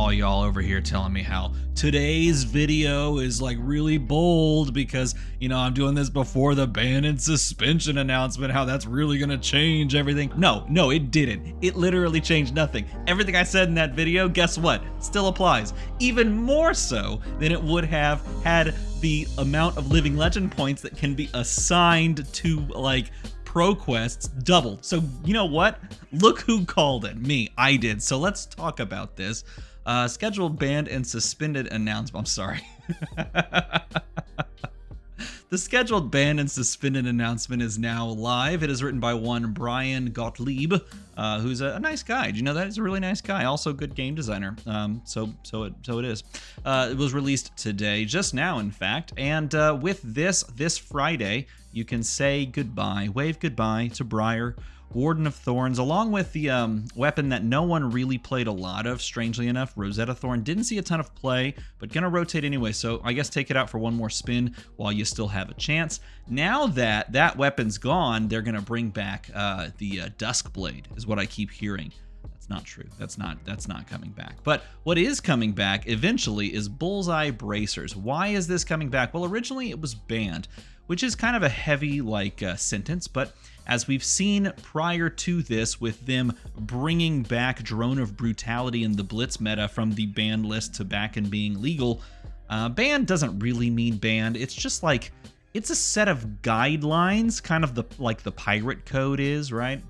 all y'all over here telling me how today's video is like really bold because, you know, I'm doing this before the ban and suspension announcement, how that's really gonna change everything. No, it didn't. It literally changed nothing. Everything I said in that video, guess what? Still applies. Even more so than it would have had the amount of living legend points that can be assigned to like pro quests doubled. So you know what? Look who called it. Me. I did. So let's talk about this. Scheduled banned and suspended announcement. I'm sorry. The scheduled banned and suspended announcement is now live. It is written by one Brian Gottlieb, who's a nice guy. Do you know that? He's a really nice guy. Also a good game designer. So it is. It was released today, just now, in fact. And with this Friday, you can say goodbye, wave goodbye to Briar, Warden of Thorns, along with the weapon that no one really played a lot of, strangely enough, Rosetta Thorn. Didn't see a ton of play, but gonna rotate anyway, so I guess take it out for one more spin while you still have a chance. Now that that weapon's gone, they're gonna bring back the Duskblade, is what I keep hearing. That's not true. That's not coming back. But what is coming back eventually is Bullseye Bracers. Why is this coming back? Well, originally it was banned, which is kind of a heavy sentence, but as we've seen prior to this with them bringing back Drone of Brutality in the Blitz meta from the banned list to back and being legal, banned doesn't really mean banned. It's just like, it's a set of guidelines, kind of like the pirate code is, right?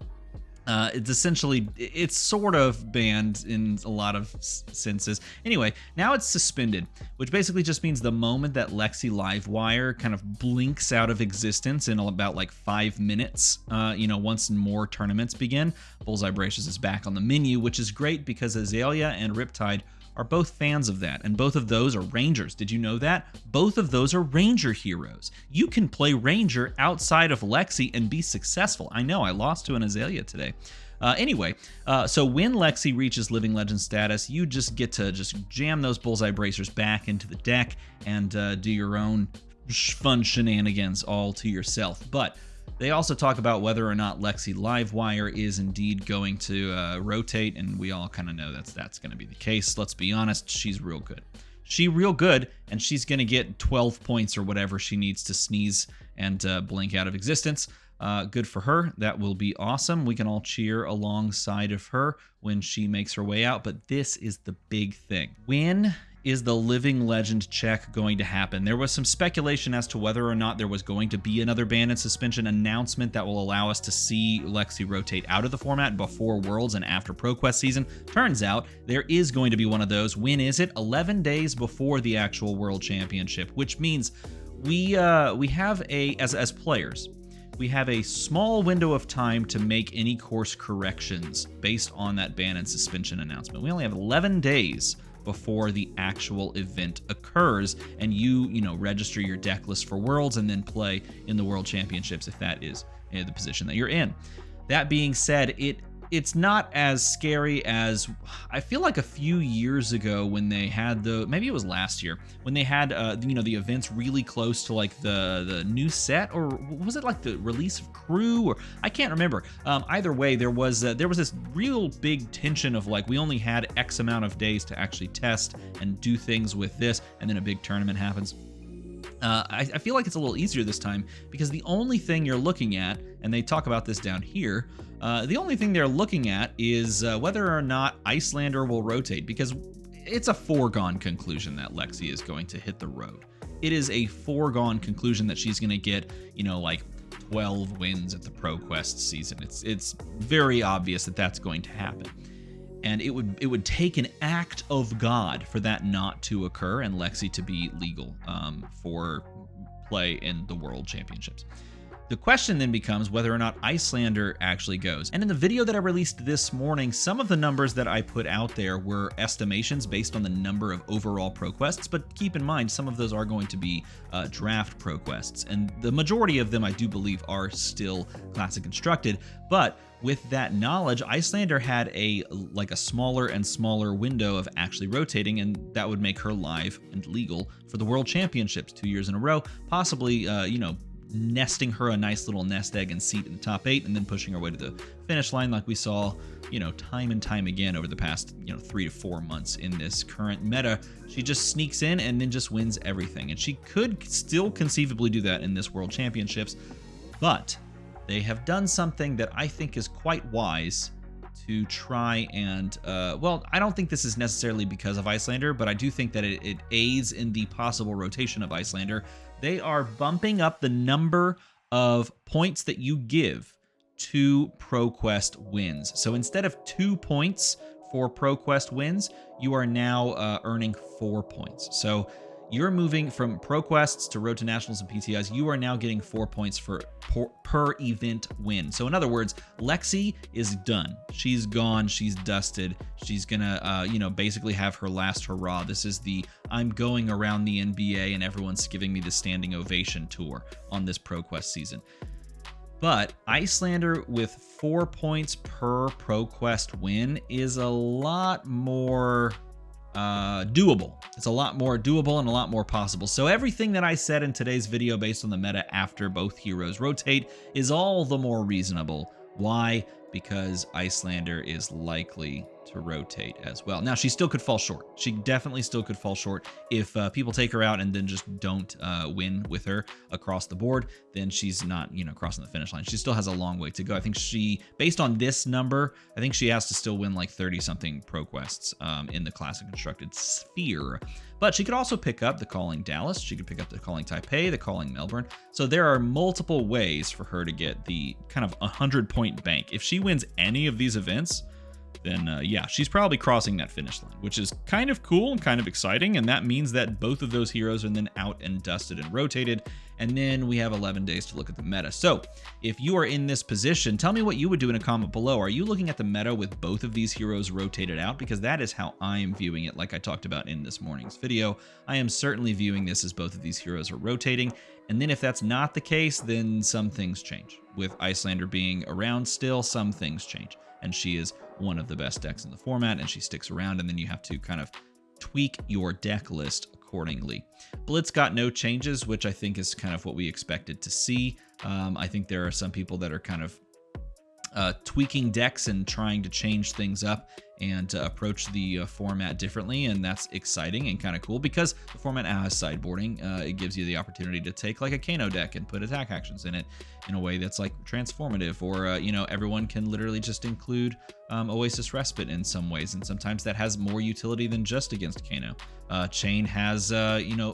It's essentially, it's sort of banned in a lot of senses. Anyway, now it's suspended, which basically just means the moment that Lexi Livewire kind of blinks out of existence in about like 5 minutes, once more tournaments begin, Bullseye Bracers is back on the menu, which is great because Azalea and Riptide are both fans of that, and both of those are Rangers. Did you know that? Both of those are Ranger heroes. You can play Ranger outside of Lexi and be successful. I know, I lost to an Azalea today. So when Lexi reaches Living Legend status, you just get to just jam those Bullseye Bracers back into the deck and do your own fun shenanigans all to yourself. But they also talk about whether or not Lexi Livewire is indeed going to rotate, and we all kind of know that's going to be the case. Let's be honest, she's real good. She's real good, and she's going to get 12 points or whatever she needs to sneeze and blink out of existence. Good for her. That will be awesome. We can all cheer alongside of her when she makes her way out, but this is the big thing. When is the Living Legend check going to happen? There was some speculation as to whether or not there was going to be another ban and suspension announcement that will allow us to see Lexi rotate out of the format before Worlds and after ProQuest season. Turns out there is going to be one of those. When is it? 11 days before the actual World Championship, which means we have as players, we have a small window of time to make any course corrections based on that ban and suspension announcement. We only have 11 days before the actual event occurs, and you register your deck list for Worlds and then play in the World Championships if that is the position that you're in. That being said, it's not as scary as I feel like a few years ago when they had maybe it was last year when they had the events really close to like the new set, or was it like the release of Crew, or I can't remember. Either way, there was this real big tension of like we only had X amount of days to actually test and do things with this, and then a big tournament happens. I feel like it's a little easier this time because the only thing you're looking at, and they talk about this down here, the only thing they're looking at is whether or not Iyslander will rotate, because it's a foregone conclusion that Lexi is going to hit the road. It is a foregone conclusion that she's going to get, like 12 wins at the ProQuest season. It's very obvious that that's going to happen. And it would take an act of God for that not to occur and Lexi to be legal for play in the World Championships. The question then becomes whether or not Iyslander actually goes. And in the video that I released this morning, some of the numbers that I put out there were estimations based on the number of overall ProQuests, but keep in mind some of those are going to be draft ProQuests, and the majority of them I do believe are still Classic Constructed. But with that knowledge, Iyslander had a smaller and smaller window of actually rotating, and that would make her live and legal for the World Championships 2 years in a row, possibly nesting her a nice little nest egg and seat in the top 8, and then pushing her way to the finish line like we saw, time and time again over the past, 3 to 4 months in this current meta. She just sneaks in and then just wins everything. And she could still conceivably do that in this World Championships, but they have done something that I think is quite wise to try and, I don't think this is necessarily because of Iyslander, but I do think that it aids in the possible rotation of Iyslander. They are bumping up the number of points that you give to ProQuest wins. So instead of 2 points for ProQuest wins, you are now earning 4 points. So you're moving from ProQuests to Road to Nationals and PTIs. You are now getting 4 points per event win. So in other words, Lexi is done. She's gone. She's dusted. She's gonna, basically have her last hurrah. This is the I'm going around the NBA and everyone's giving me the standing ovation tour on this ProQuest season. But Iyslander with 4 points per ProQuest win is a lot more doable. It's a lot more doable and a lot more possible. So everything that I said in today's video based on the meta after both heroes rotate is all the more reasonable. Why? Because Iyslander is likely to rotate as well. Now, she still could fall short. She definitely still could fall short. If people take her out and then just don't win with her across the board, then she's not, crossing the finish line. She still has a long way to go. I think based on this number, I think she has to still win like 30-something ProQuests in the Classic Constructed sphere. But she could also pick up the Calling Dallas. She could pick up the Calling Taipei, the Calling Melbourne. So there are multiple ways for her to get the kind of 100-point bank. If she wins any of these events, then she's probably crossing that finish line, which is kind of cool and kind of exciting. And that means that both of those heroes are then out and dusted and rotated. And then we have 11 days to look at the meta. So if you are in this position, tell me what you would do in a comment below. Are you looking at the meta with both of these heroes rotated out? Because that is how I am viewing it, like I talked about in this morning's video. I am certainly viewing this as both of these heroes are rotating. And then if that's not the case, then some things change. With Iyslander being around still, some things change. And she is one of the best decks in the format, and she sticks around, and then you have to kind of tweak your deck list accordingly. Blitz got no changes, which I think is kind of what we expected to see. I think there are some people that are kind of tweaking decks and trying to change things up and approach the format differently, and that's exciting and kind of cool because the format now has sideboarding. It gives you the opportunity to take like a Kano deck and put attack actions in it in a way that's like transformative, or everyone can literally just include Oasis Respite in some ways, and sometimes that has more utility than just against Kano. Chain has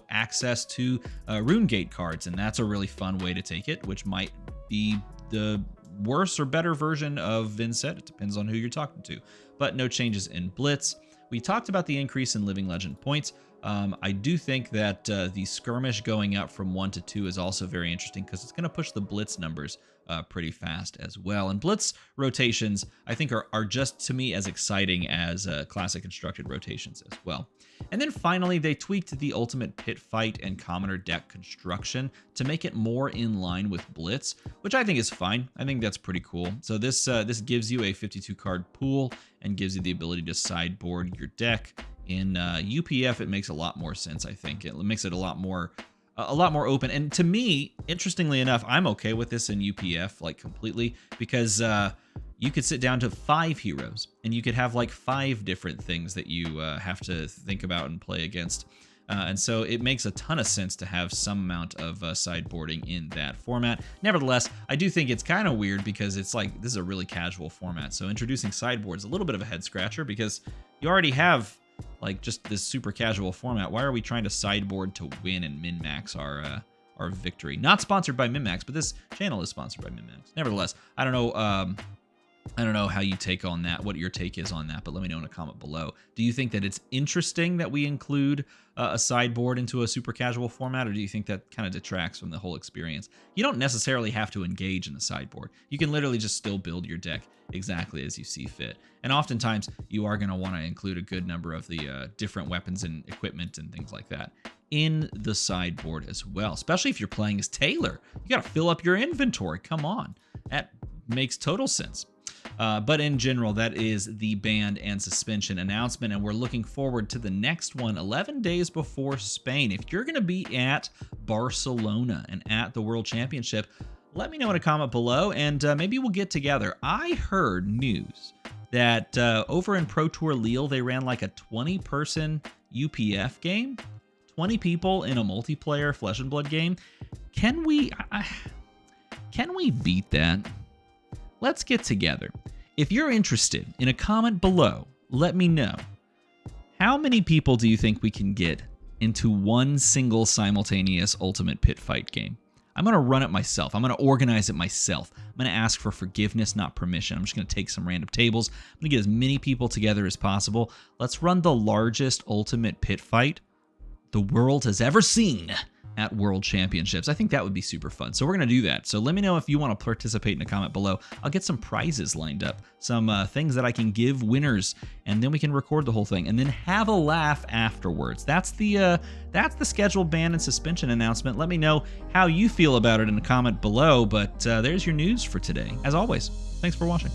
access to Rune Gate cards, and that's a really fun way to take it, which might be the worse or better version of Vincent. It depends on who you're talking to, but no changes in Blitz. We talked about the increase in Living Legend points. I do think that the skirmish going up from 1 to 2 is also very interesting because it's going to push the Blitz numbers pretty fast as well. And Blitz rotations, I think, are just, to me, as exciting as Classic Constructed rotations as well. And then finally, they tweaked the Ultimate Pit Fight and Commoner deck construction to make it more in line with Blitz, which I think is fine. I think that's pretty cool. So this gives you a 52-card pool and gives you the ability to sideboard your deck. In UPF, it makes a lot more sense, I think. It makes it a lot more open. And to me, interestingly enough, I'm okay with this in UPF, like completely, because you could sit down to 5 heroes and you could have like 5 different things that you have to think about and play against. And so it makes a ton of sense to have some amount of sideboarding in that format. Nevertheless, I do think it's kind of weird because it's like, this is a really casual format. So introducing sideboard is a little bit of a head scratcher because you already have like just this super casual format. Why are we trying to sideboard to win and min-max our victory? Not sponsored by min-max, but this channel is sponsored by min-max. Nevertheless, I don't know how you take on that, what your take is on that, but let me know in a comment below. Do you think that it's interesting that we include a sideboard into a super casual format, or do you think that kind of detracts from the whole experience? You don't necessarily have to engage in the sideboard. You can literally just still build your deck exactly as you see fit. And oftentimes, you are going to want to include a good number of the different weapons and equipment and things like that in the sideboard as well, especially if you're playing as Taylor. You got to fill up your inventory. Come on. That makes total sense. But in general, that is the ban and suspension announcement, and we're looking forward to the next one 11 days before Spain. If you're going to be at Barcelona and at the World Championship, let me know in a comment below, and maybe we'll get together. I heard news that over in Pro Tour Lille, they ran like a 20-person UPF game, 20 people in a multiplayer Flesh and Blood game. Can we beat that? Let's get together. If you're interested, in a comment below, let me know. How many people do you think we can get into one single simultaneous Ultimate Pit Fight game? I'm going to run it myself. I'm going to organize it myself. I'm going to ask for forgiveness, not permission. I'm just going to take some random tables. I'm going to get as many people together as possible. Let's run the largest Ultimate Pit Fight the world has ever seen at World Championships. I think that would be super fun. So we're going to do that. So let me know if you want to participate in a comment below. I'll get some prizes lined up, some things that I can give winners, and then we can record the whole thing and then have a laugh afterwards. That's the scheduled ban and suspension announcement. Let me know how you feel about it in a comment below, but there's your news for today. As always, thanks for watching.